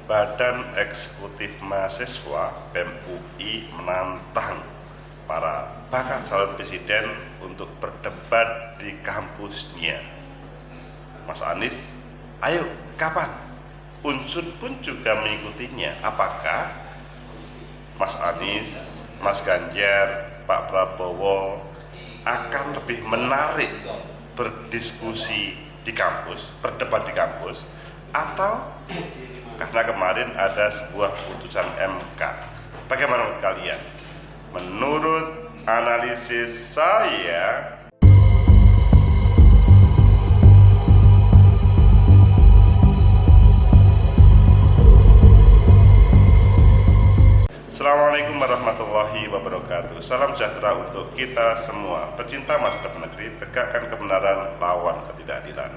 Badan Eksekutif Mahasiswa BEM UI menantang para bakal calon presiden untuk berdebat di kampusnya. Mas Anies, ayo kapan? Unsur pun juga mengikutinya. Apakah Mas Anies, Mas Ganjar, Pak Prabowo akan lebih menarik berdiskusi di kampus, berdebat di kampus, atau karena kemarin ada sebuah putusan MK? Bagaimana menurut kalian? Menurut analisis saya, Assalamualaikum warahmatullahi wabarakatuh. Salam sejahtera untuk kita semua. Pecinta masa depan negeri, tegakkan kebenaran, lawan ketidakadilan.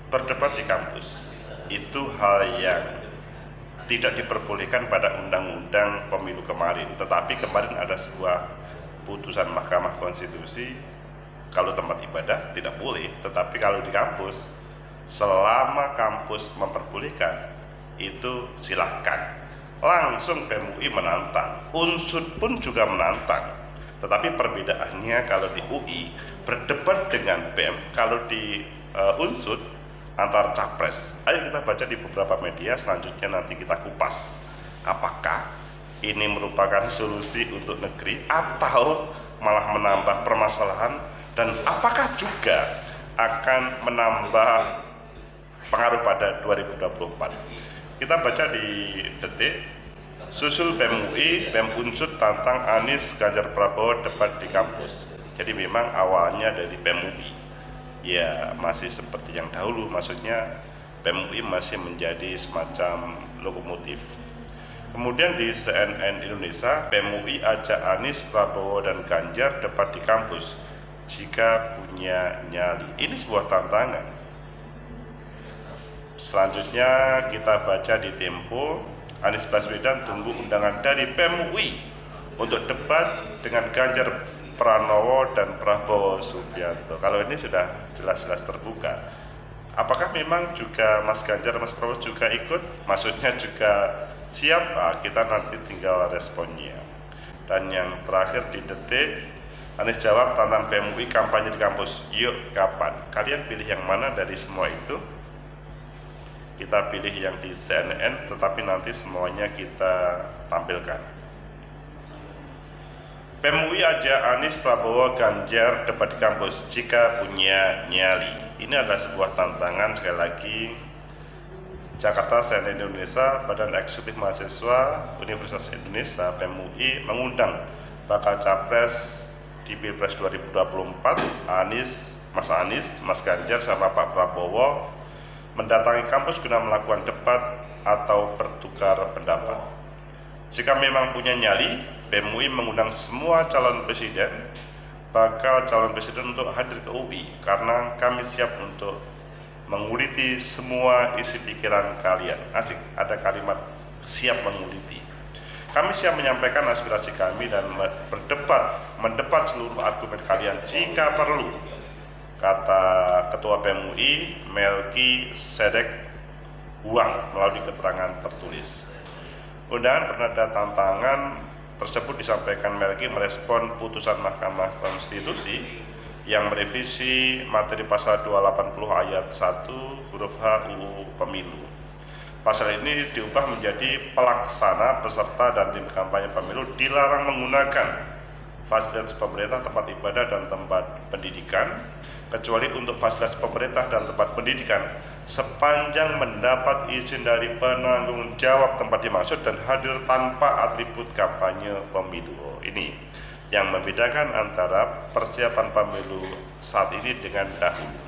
Berdebat di kampus itu hal yang tidak diperbolehkan pada undang-undang pemilu kemarin. Tetapi kemarin ada sebuah putusan Mahkamah Konstitusi, kalau tempat ibadah tidak boleh, tetapi kalau di kampus, selama kampus memperbolehkan, itu silahkan. Langsung BEM UI menantang, Unsud pun juga menantang. Tetapi perbedaannya kalau di UI berdebat dengan BEM, kalau di Unsud antar capres. Ayo kita baca di beberapa media, selanjutnya nanti kita kupas apakah ini merupakan solusi untuk negeri atau malah menambah permasalahan, dan apakah juga akan menambah pengaruh pada 2024. Kita baca di Detik. Susul BEM UI, BEM Unsud tantang Anies Ganjar Prabowo debat di kampus. Jadi memang awalnya dari BEM UI, ya masih seperti yang dahulu, maksudnya BEM UI masih menjadi semacam lokomotif. Kemudian di CNN Indonesia, BEM UI ajak Anies, Prabowo, dan Ganjar debat di kampus jika punya nyali. Ini sebuah tantangan. Selanjutnya kita baca di Tempo, Anies Baswedan tunggu undangan dari BEM UI untuk debat dengan Ganjar Pranowo dan Prabowo Subianto. Kalau ini sudah jelas-jelas terbuka. Apakah memang juga Mas Ganjar, Mas Prabowo juga ikut? Maksudnya juga siap? Kita nanti tinggal responnya. Dan yang terakhir di Detik, Anies jawab tantang BEM UI kampanye di kampus. Yuk kapan? Kalian pilih yang mana dari semua itu? Kita pilih yang di CNN, tetapi nanti semuanya kita tampilkan. BEM UI ajak Anies, Prabowo, Ganjar debat di kampus jika punya nyali. Ini adalah sebuah tantangan. Sekali lagi, Jakarta, CNN Indonesia, Badan Eksekutif Mahasiswa Universitas Indonesia BEM UI mengundang bakal capres di Pilpres 2024, Mas Anies, Mas Ganjar, sama Pak Prabowo mendatangi kampus guna melakukan debat atau bertukar pendapat. Jika memang punya nyali, BEM UI mengundang semua calon presiden, bakal calon presiden untuk hadir ke UI, karena kami siap untuk menguliti semua isi pikiran kalian. Asik, ada kalimat siap menguliti. Kami siap menyampaikan aspirasi kami dan mendebat seluruh argumen kalian jika perlu, kata Ketua BEM UI Melki Sedek Huang melalui keterangan tertulis. Undangan bernada tantangan tersebut disampaikan Melki merespon putusan Mahkamah Konstitusi yang merevisi materi pasal 280 ayat 1 huruf H UU Pemilu. Pasal ini diubah menjadi pelaksana, peserta, dan tim kampanye pemilu dilarang menggunakan fasilitas pemerintah, tempat ibadah, dan tempat pendidikan, kecuali untuk fasilitas pemerintah dan tempat pendidikan sepanjang mendapat izin dari penanggung jawab tempat dimaksud dan hadir tanpa atribut kampanye pemilu. Ini yang membedakan antara persiapan pemilu saat ini dengan dahulu.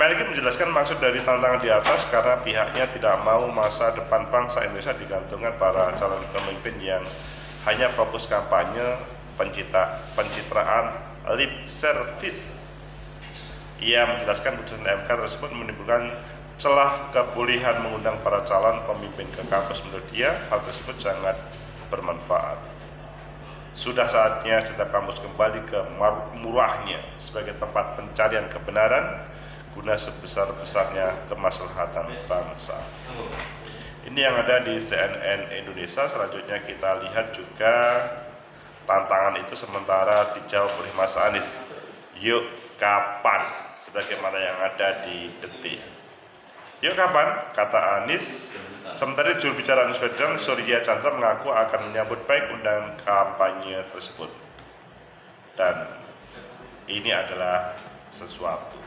Melki menjelaskan maksud dari tantangan di atas karena pihaknya tidak mau masa depan bangsa Indonesia digantungkan para calon pemimpin yang hanya fokus kampanye, pencitraan, lip service. Ia menjelaskan putusan MK tersebut menimbulkan celah kebolehan mengundang para calon pemimpin ke kampus. Menurut dia, hal tersebut sangat bermanfaat. Sudah saatnya setiap kampus kembali ke murahnya sebagai tempat pencarian kebenaran, guna sebesar-besarnya kemaslahatan bangsa. Ini yang ada di CNN Indonesia. Selanjutnya kita lihat juga tantangan itu sementara dijawab oleh Mas Anies. Yuk kapan? Sebagaimana yang ada di Detik. Yuk kapan? Kata Anies. Sementara juru bicara Anies Baswedan, Surya Chandra, mengaku akan menyambut baik undangan kampanye tersebut. Dan ini adalah sesuatu.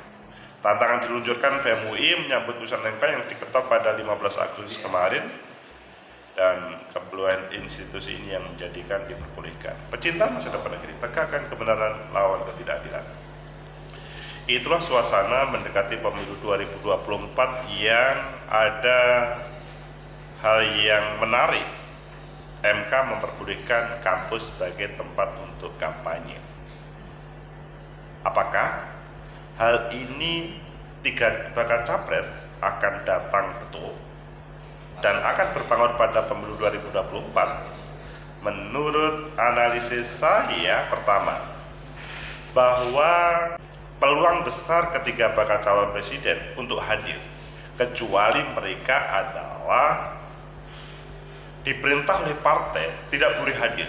Tantangan diluncurkan BEM UI menyambut putusan MK yang diketok pada 15 Agustus kemarin, dan keperluan institusi ini yang menjadikan diperbolehkan. Pecinta masa depan negeri, tegakkan kebenaran, lawan ketidakadilan. Itulah suasana mendekati pemilu 2024 yang ada hal yang menarik. MK memperbolehkan kampus sebagai tempat untuk kampanye. Apakah hal ini 3 bakal capres akan datang betul dan akan berpengaruh pada pemilu 2024? Menurut analisis saya, pertama, bahwa peluang besar ketiga bakal calon presiden untuk hadir, kecuali mereka adalah diperintah oleh partai tidak boleh hadir.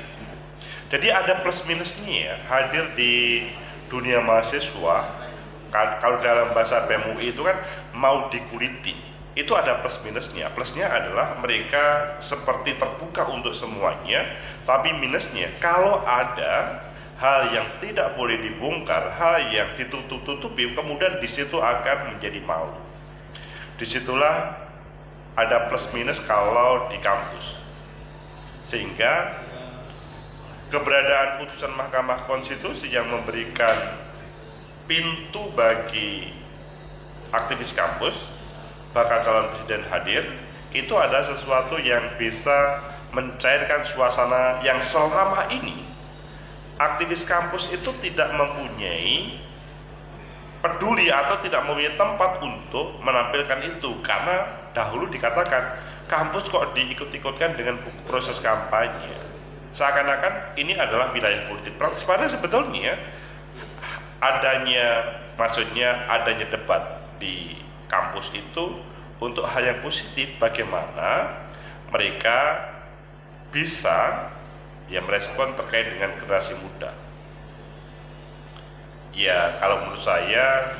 Jadi ada plus minusnya ya, hadir di dunia mahasiswa. Kalau dalam bahasa BEM UI itu kan mau dikuliti, itu ada plus minusnya. Plusnya adalah mereka seperti terbuka untuk semuanya, tapi minusnya kalau ada hal yang tidak boleh dibongkar, hal yang ditutup-tutupi, kemudian di situ akan menjadi malu. Disitulah ada plus minus kalau di kampus. Sehingga keberadaan putusan Mahkamah Konstitusi yang memberikan pintu bagi aktivis kampus, bakal calon presiden hadir, itu adalah sesuatu yang bisa mencairkan suasana yang selama ini aktivis kampus itu tidak mempunyai peduli atau tidak mempunyai tempat untuk menampilkan itu, karena dahulu dikatakan kampus kok diikut-ikutkan dengan proses kampanye, seakan-akan ini adalah wilayah politik praktis. Padahal sebetulnya adanya debat di kampus itu untuk hal yang positif, bagaimana mereka bisa merespon terkait dengan generasi muda. Ya, kalau menurut saya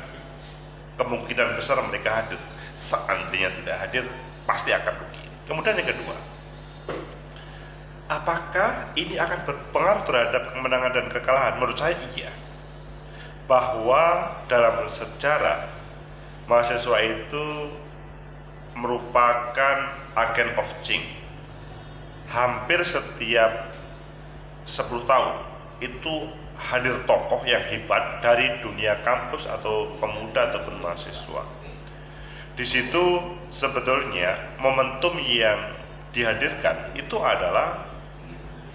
kemungkinan besar mereka hadir. Seandainya tidak hadir, pasti akan rugi. Kemudian yang kedua, apakah ini akan berpengaruh terhadap kemenangan dan kekalahan? Menurut saya iya. Bahwa dalam sejarah, mahasiswa itu merupakan agen of change. Hampir setiap 10 tahun itu hadir tokoh yang hebat dari dunia kampus atau pemuda ataupun mahasiswa. Di situ sebetulnya momentum yang dihadirkan itu adalah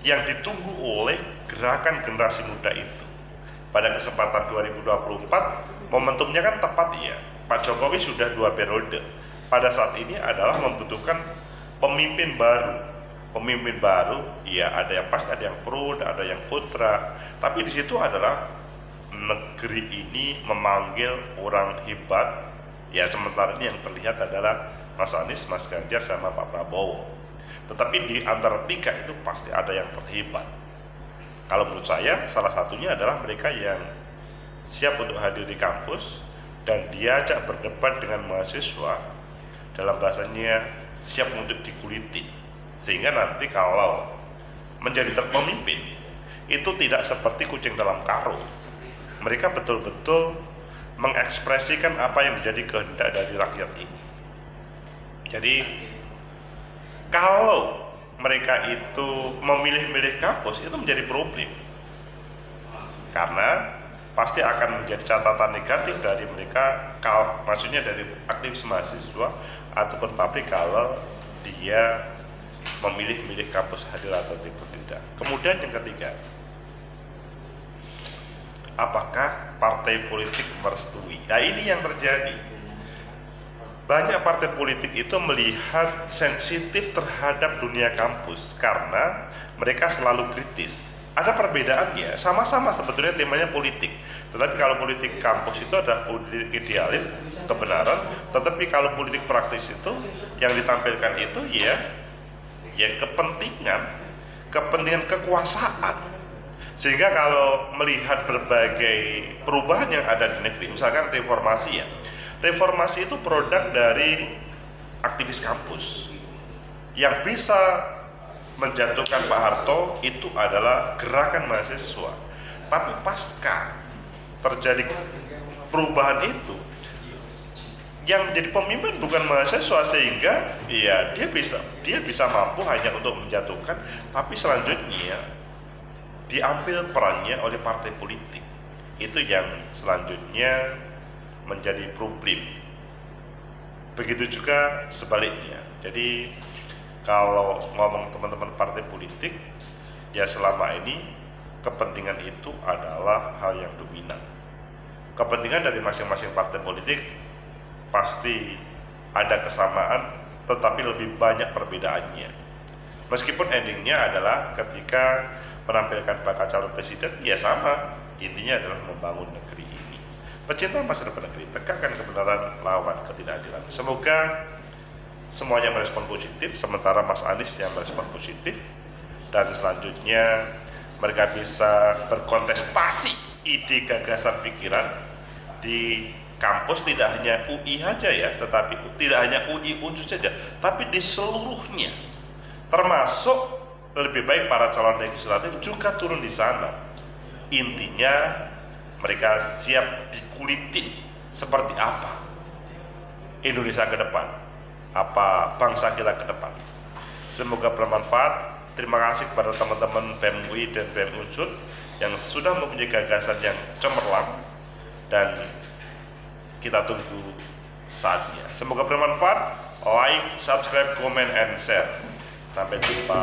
yang ditunggu oleh gerakan generasi muda itu. Pada kesempatan 2024 momentumnya kan tepat ya. Pak Jokowi sudah 2 periode. Pada saat ini adalah membutuhkan pemimpin baru. Pemimpin baru, ya ada yang pasti, ada yang pro, ada yang kontra. Tapi di situ adalah negeri ini memanggil orang hebat. Ya sementara ini yang terlihat adalah Mas Anies, Mas Ganjar, sama Pak Prabowo. Tetapi di antara 3 itu pasti ada yang terhebat. Kalau menurut saya salah satunya adalah mereka yang siap untuk hadir di kampus dan diajak berdebat dengan mahasiswa. Dalam bahasanya siap untuk dikuliti. Sehingga nanti kalau menjadi pemimpin itu tidak seperti kucing dalam karung. Mereka betul-betul mengekspresikan apa yang menjadi kehendak dari rakyat ini. Jadi kalau mereka itu memilih-milih kampus, itu menjadi problem. Karena pasti akan menjadi catatan negatif dari mereka, maksudnya dari aktivis mahasiswa ataupun publik, kalau dia memilih-milih kampus hadir atau tidak. Kemudian yang ketiga, apakah partai politik merestui? Nah ini yang terjadi. Banyak partai politik itu melihat sensitif terhadap dunia kampus karena mereka selalu kritis. ada perbedaannya, sama-sama sebetulnya temanya politik. Tetapi kalau politik kampus itu adalah politik idealis, kebenaran. Tetapi kalau politik praktis itu yang ditampilkan itu ya kepentingan kekuasaan. Sehingga kalau melihat berbagai perubahan yang ada di negeri, misalkan reformasi ya, reformasi itu produk dari aktivis kampus. Yang bisa menjatuhkan Pak Harto itu adalah gerakan mahasiswa. Tapi pasca terjadi perubahan itu, yang menjadi pemimpin bukan mahasiswa, sehingga ya dia bisa mampu hanya untuk menjatuhkan, tapi selanjutnya diambil perannya oleh partai politik. Itu yang selanjutnya menjadi problem. Begitu juga sebaliknya. Jadi kalau ngomong teman-teman partai politik, ya selama ini kepentingan itu adalah hal yang dominan. Kepentingan dari masing-masing partai politik pasti ada kesamaan, tetapi lebih banyak perbedaannya. Meskipun endingnya adalah ketika menampilkan bakal calon presiden, ya sama, intinya adalah membangun negeri ini. Pecinta masa depan negeri, tegakkan kebenaran, lawan ketidakadilan. Semoga semuanya merespon positif, sementara Mas Anies yang merespon positif, dan selanjutnya mereka bisa berkontestasi ide, gagasan, pikiran di kampus, tidak hanya UI saja ya, tetapi tidak hanya UI Unsur saja, tapi di seluruhnya, termasuk lebih baik para calon legislatif juga turun di sana. Intinya mereka siap dikulitin seperti apa Indonesia ke depan, apa bangsa kita ke depan. Semoga bermanfaat. Terima kasih kepada teman-teman BEM UI dan BEM Unsur yang sudah mempunyai gagasan yang cemerlang, dan kita tunggu saatnya. Semoga bermanfaat. Like, subscribe, comment, and share. Sampai jumpa.